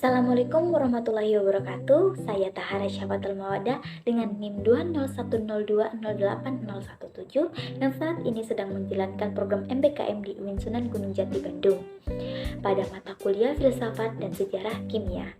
Assalamualaikum warahmatullahi wabarakatuh. Saya Tahara Syafatul Mawadah dengan NIM 20102080117 yang saat ini sedang menjalankan program MBKM di UIN Sunan Gunung Jati Bandung pada mata kuliah Filsafat dan Sejarah Kimia.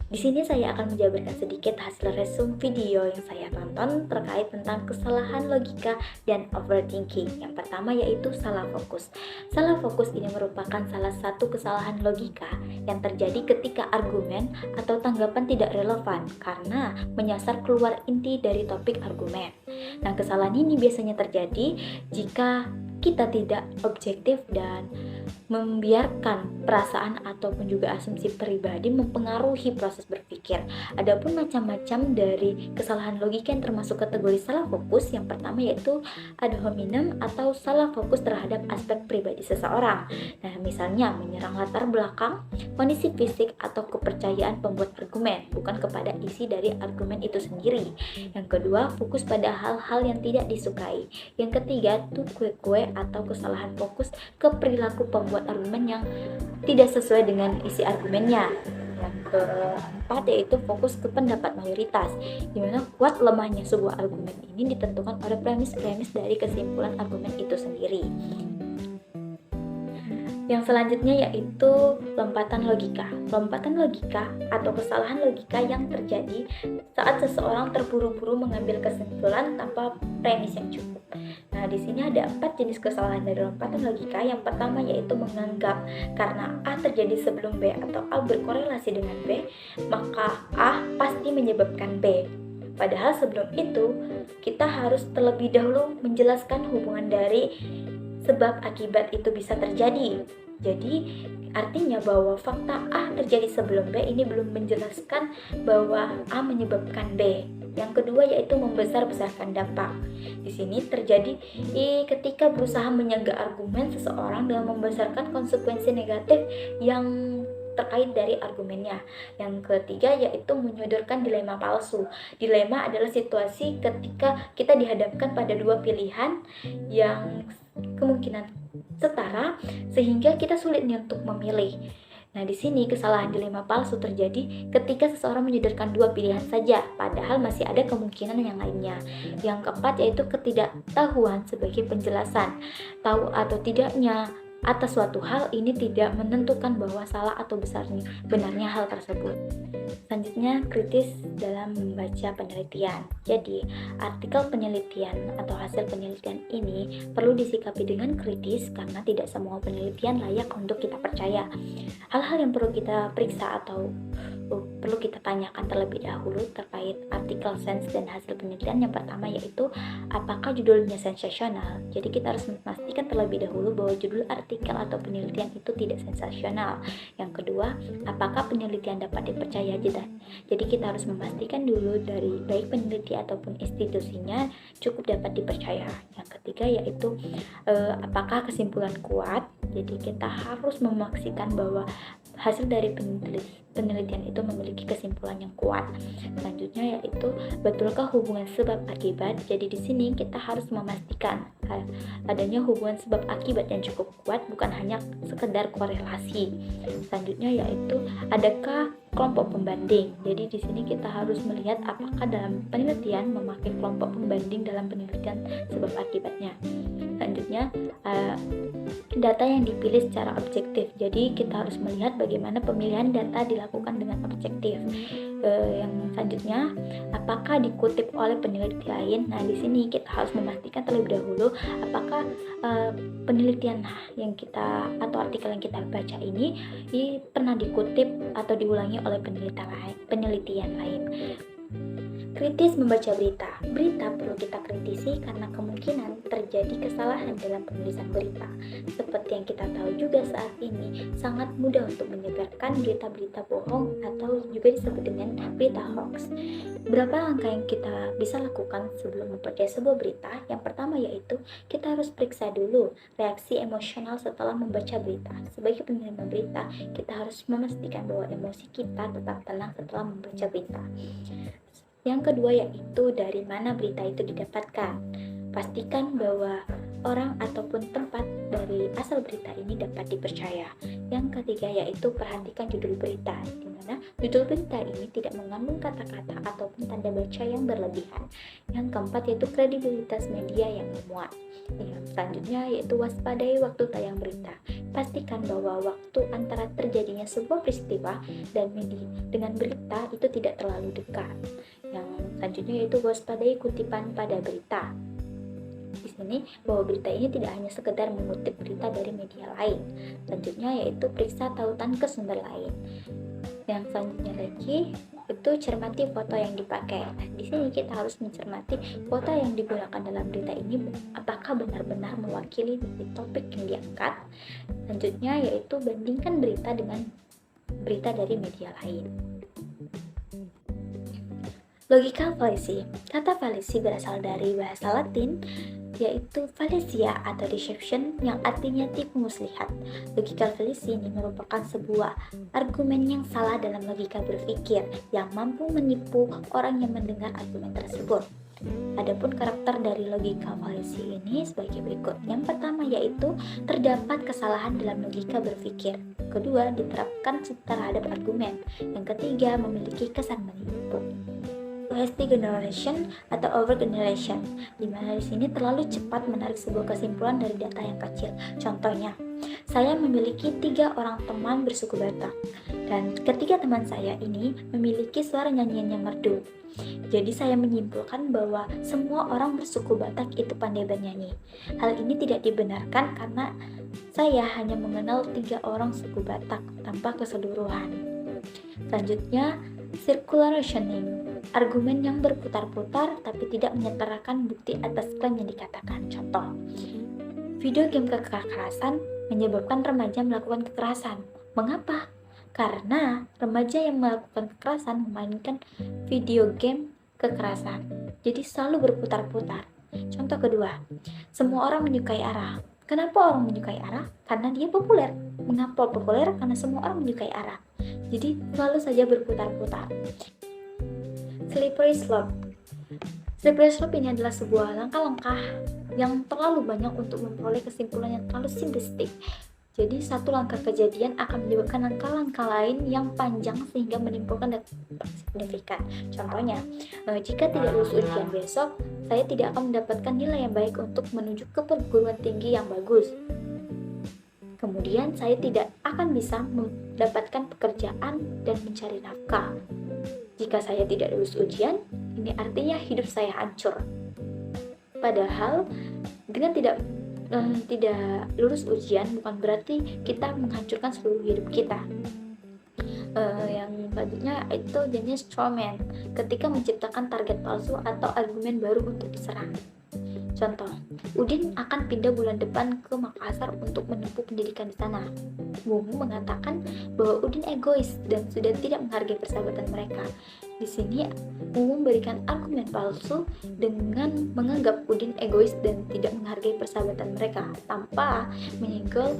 Di sini saya akan menjabarkan sedikit hasil resume video yang saya tonton terkait tentang kesalahan logika dan overthinking. Yang pertama yaitu salah fokus. Salah fokus ini merupakan salah satu kesalahan logika yang terjadi ketika argumen atau tanggapan tidak relevan karena menyasar keluar inti dari topik argumen. Nah, kesalahan ini biasanya terjadi jika kita tidak objektif dan membiarkan perasaan ataupun juga asumsi pribadi mempengaruhi proses berpikir. Adapun macam-macam dari kesalahan logika yang termasuk kategori salah fokus, yang pertama yaitu ad hominem atau salah fokus terhadap aspek pribadi seseorang. Nah, misalnya menyerang latar belakang, kondisi fisik atau kepercayaan pembuat argumen, bukan kepada isi dari argumen itu sendiri. Yang kedua, fokus pada hal-hal yang tidak disukai. Yang ketiga, kue-kue atau kesalahan fokus ke perilaku pembuat argumen yang tidak sesuai dengan isi argumennya. Yang keempat yaitu fokus ke pendapat mayoritas, di mana kuat lemahnya sebuah argumen ini ditentukan oleh premis-premis dari kesimpulan argumen itu sendiri. Yang selanjutnya yaitu lompatan logika. Lompatan logika atau kesalahan logika yang terjadi saat seseorang terburu-buru mengambil kesimpulan tanpa premis yang cukup. Nah, di sini ada 4 jenis kesalahan dari lompatan logika. Yang pertama yaitu menganggap karena A terjadi sebelum B atau A berkorelasi dengan B, maka A pasti menyebabkan B. Padahal sebelum itu, kita harus terlebih dahulu menjelaskan hubungan dari sebab akibat itu bisa terjadi. Jadi artinya bahwa fakta A terjadi sebelum B ini belum menjelaskan bahwa A menyebabkan B. Yang kedua yaitu membesar-besarkan dampak. Di sini terjadi ketika berusaha menyangga argumen seseorang dengan membesarkan konsekuensi negatif yang terkait dari argumennya. Yang ketiga yaitu menyodorkan dilema palsu. Dilema adalah situasi ketika kita dihadapkan pada dua pilihan yang kemungkinan setara sehingga kita sulit nih untuk memilih. Nah, di sini kesalahan dilema palsu terjadi ketika seseorang menyodorkan dua pilihan saja, padahal masih ada kemungkinan yang lainnya. Yang keempat yaitu ketidaktahuan sebagai penjelasan. Tahu atau tidaknya atas suatu hal ini tidak menentukan bahwa salah atau benarnya hal tersebut. Selanjutnya, kritis dalam membaca penelitian. Jadi, artikel penelitian atau hasil penelitian ini perlu disikapi dengan kritis karena tidak semua penelitian layak untuk kita percaya. Hal-hal yang perlu kita periksa atau perlu kita tanyakan terlebih dahulu terkait artikel sains dan hasil penelitian. Yang pertama yaitu apakah judulnya sensasional. Jadi kita harus memastikan terlebih dahulu bahwa judul artikel atau penelitian itu tidak sensasional. Yang kedua, apakah penelitian dapat dipercaya. Jadi kita harus memastikan dulu dari baik peneliti ataupun institusinya cukup dapat dipercaya. Yang ketiga yaitu apakah kesimpulan kuat. Jadi kita harus memastikan bahwa hasil dari penelitian itu memiliki kesimpulan yang kuat. Selanjutnya yaitu betulkah hubungan sebab akibat. Jadi di sini kita harus memastikan adanya hubungan sebab akibat yang cukup kuat, bukan hanya sekedar korelasi. Selanjutnya yaitu adakah kelompok pembanding. Jadi di sini kita harus melihat apakah dalam penelitian memakai kelompok pembanding dalam penelitian sebab akibatnya. Selanjutnya data yang dipilih secara objektif. Jadi kita harus melihat bagaimana pemilihan data dilakukan dengan objektif. Yang selanjutnya, apakah dikutip oleh peneliti lain. Nah, di sini kita harus memastikan terlebih dahulu apakah penelitian yang kita atau artikel yang kita baca ini pernah dikutip atau diulangi oleh penelitian lain. Kritis membaca berita. Berita perlu kita kritisi karena kemungkinan terjadi kesalahan dalam penulisan berita. Seperti yang kita tahu juga saat ini, sangat mudah untuk menyebarkan berita-berita bohong atau juga disebut dengan berita hoax. Berapa langkah yang kita bisa lakukan sebelum mempercayai sebuah berita? Yang pertama yaitu kita harus periksa dulu reaksi emosional setelah membaca berita. Sebagai penerima berita, kita harus memastikan bahwa emosi kita tetap tenang setelah membaca berita. Yang kedua yaitu dari mana berita itu didapatkan. Pastikan bahwa orang ataupun tempat dari asal berita ini dapat dipercaya. Yang ketiga yaitu perhatikan judul berita, di mana judul berita ini tidak mengandung kata-kata ataupun tanda baca yang berlebihan. Yang keempat yaitu kredibilitas media yang memuat. Yang selanjutnya yaitu waspadai waktu tayang berita. Pastikan bahwa waktu antara terjadinya sebuah peristiwa dan media dengan berita itu tidak terlalu dekat. Yang selanjutnya yaitu waspadai kutipan pada berita. Di sini bahwa berita ini tidak hanya sekedar mengutip berita dari media lain. Selanjutnya yaitu periksa tautan ke sumber lain. Yang selanjutnya lagi itu cermati foto yang dipakai. Nah, di sini kita harus mencermati foto yang digunakan dalam berita ini apakah benar-benar mewakili dari topik yang diangkat. Selanjutnya yaitu bandingkan berita dengan berita dari media lain. Logika fallacy. Kata fallacy berasal dari bahasa Latin yaitu fallacia atau deception yang artinya tipu muslihat. Logika fallacy ini merupakan sebuah argumen yang salah dalam logika berpikir yang mampu menipu orang yang mendengar argumen tersebut. Adapun karakter dari logika fallacy ini sebagai berikut. Yang pertama yaitu terdapat kesalahan dalam logika berpikir. Kedua, diterapkan terhadap argumen. Yang ketiga, memiliki kesan menipu. Hasty generation atau over generation, di mana di sini terlalu cepat menarik sebuah kesimpulan dari data yang kecil. Contohnya, saya memiliki 3 orang teman bersuku Batak, dan ketiga teman saya ini memiliki suara nyanyian yang merdu. Jadi saya menyimpulkan bahwa semua orang bersuku Batak itu pandai bernyanyi. Hal ini tidak dibenarkan karena saya hanya mengenal 3 orang suku Batak tanpa keseluruhan. Selanjutnya, circular reasoning. Argumen yang berputar-putar tapi tidak menyetarakan bukti atas klaim yang dikatakan. Contoh, video game kekerasan menyebabkan remaja melakukan kekerasan. Mengapa? Karena remaja yang melakukan kekerasan memainkan video game kekerasan. Jadi selalu berputar-putar. Contoh kedua, semua orang menyukai Ara. Kenapa orang menyukai Ara? Karena dia populer. Mengapa populer? Karena semua orang menyukai Ara. Jadi selalu saja berputar-putar. Slippery slope. Slippery slope ini adalah sebuah langkah-langkah yang terlalu banyak untuk memperoleh kesimpulan yang terlalu simplistik. Jadi satu langkah kejadian akan menyebabkan langkah-langkah lain yang panjang sehingga menimbulkan dampak signifikan. Contohnya, jika tidak lulus ujian besok, saya tidak akan mendapatkan nilai yang baik untuk menuju ke perguruan tinggi yang bagus. Kemudian saya tidak akan bisa mendapatkan pekerjaan dan mencari nafkah. Jika saya tidak lulus ujian, ini artinya hidup saya hancur. Padahal dengan tidak lulus ujian bukan berarti kita menghancurkan seluruh hidup kita. Yang selanjutnya itu jenis strawman, ketika menciptakan target palsu atau argumen baru untuk diserang. Contoh, Udin akan pindah bulan depan ke Makassar untuk menempuh pendidikan di sana. Mumu mengatakan bahwa Udin egois dan sudah tidak menghargai persahabatan mereka. Di sini, Mumu memberikan argumen palsu dengan menganggap Udin egois dan tidak menghargai persahabatan mereka, tanpa menyinggung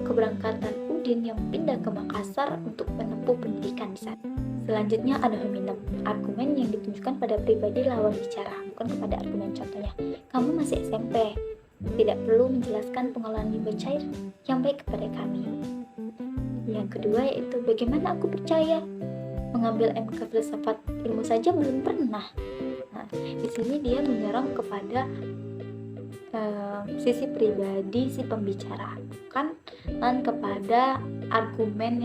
keberangkatan Udin yang pindah ke Makassar untuk menempuh pendidikan di sana. Selanjutnya ada hominem, argumen yang ditunjukkan pada pribadi lawan bicara, bukan kepada argumen. Contohnya, kamu masih SMP, tidak perlu menjelaskan pengolahan limbah cair yang baik kepada kami. Yang kedua yaitu bagaimana aku percaya, mengambil MK filsafat ilmu saja belum pernah. Nah, di sini dia menyerang kepada sisi pribadi si pembicara, bukan kepada argumen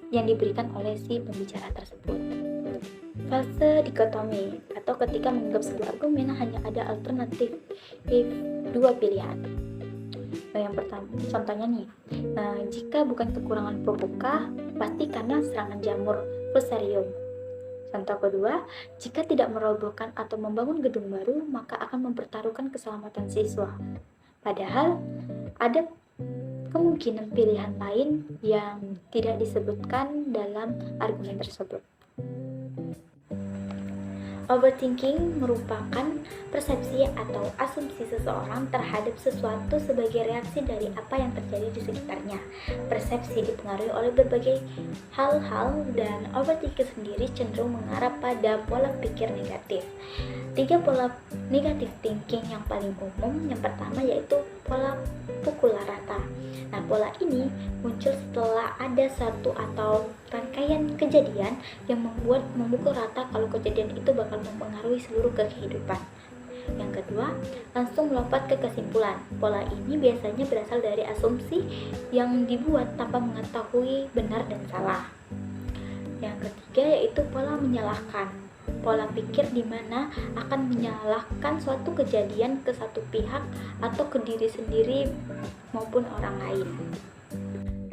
yang diberikan oleh si pembicara tersebut. Fase dikotomi, atau ketika menganggap sebuah argumen hanya ada alternatif dua pilihan. Yang pertama, contohnya nih, jika bukan kekurangan pupuk, pasti karena serangan jamur Fusarium. Contoh kedua, jika tidak merobohkan atau membangun gedung baru, maka akan mempertaruhkan keselamatan siswa. Padahal ada kemungkinan pilihan lain yang tidak disebutkan dalam argumen tersebut. Overthinking merupakan persepsi atau asumsi seseorang terhadap sesuatu sebagai reaksi dari apa yang terjadi di sekitarnya. Persepsi dipengaruhi oleh berbagai hal-hal dan overthinking sendiri cenderung mengarah pada pola pikir negatif. 3 pola negatif thinking yang paling umum, yang pertama yaitu pola pukul rata. Nah, pola ini muncul setelah ada satu atau rangkaian kejadian yang membuat memukul rata kalau kejadian itu bakal mempengaruhi seluruh kehidupan. Yang kedua, langsung melompat ke kesimpulan. Pola ini biasanya berasal dari asumsi yang dibuat tanpa mengetahui benar dan salah. Yang ketiga yaitu pola menyalahkan. Pola pikir di mana akan menyalahkan suatu kejadian ke satu pihak atau ke diri sendiri maupun orang lain.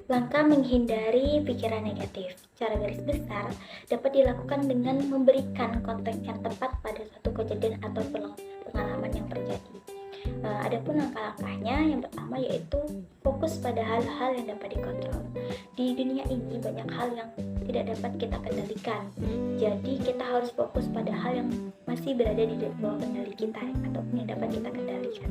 Langkah menghindari pikiran negatif. Secara garis besar dapat dilakukan dengan memberikan konteks yang tepat pada suatu kejadian atau pengalaman yang terjadi. Adapun langkah-langkahnya, yang pertama yaitu fokus pada hal-hal yang dapat dikontrol. Di dunia ini banyak hal yang tidak dapat kita kendalikan. Jadi kita harus fokus pada hal yang masih berada di bawah kendali kita ataupun yang dapat kita kendalikan.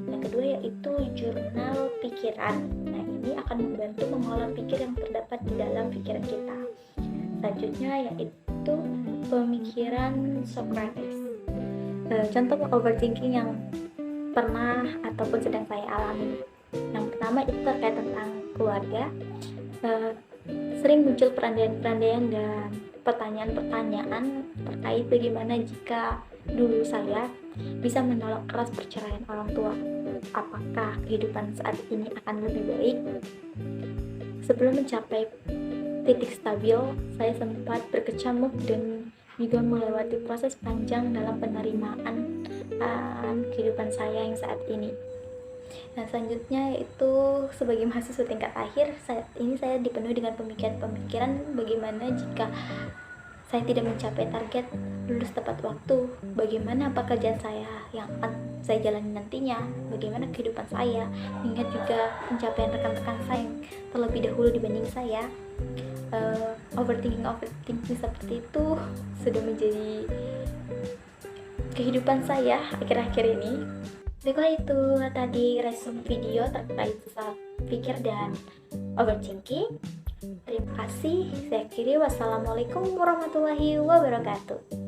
Yang kedua yaitu jurnal pikiran. Nah, ini akan membantu mengolah pikir yang terdapat di dalam pikiran kita. Selanjutnya yaitu pemikiran Socrates. Contoh overthinking yang pernah ataupun sedang saya alami. Yang pertama itu terkait tentang keluarga. Sering muncul perandaian-perandaian dan pertanyaan-pertanyaan terkait bagaimana jika dulu saya bisa menolak keras perceraian orang tua. Apakah kehidupan saat ini akan lebih baik? Sebelum mencapai titik stabil, saya sempat berkecamuk dan juga melewati proses panjang dalam penerimaan kehidupan saya yang saat ini. Nah, selanjutnya yaitu sebagai mahasiswa tingkat akhir, saat ini saya dipenuhi dengan pemikiran bagaimana jika saya tidak mencapai target lulus tepat waktu, bagaimana pekerjaan saya yang akan saya jalani nantinya, bagaimana kehidupan saya, hingga juga pencapaian rekan-rekan saya yang terlebih dahulu dibanding saya. Overthinking seperti itu sudah menjadi kehidupan saya akhir-akhir ini. Baiklah, itu tadi resume video terkait self pikir dan overthinking. Terima kasih. Saya akhiri. Wassalamualaikum warahmatullahi wabarakatuh.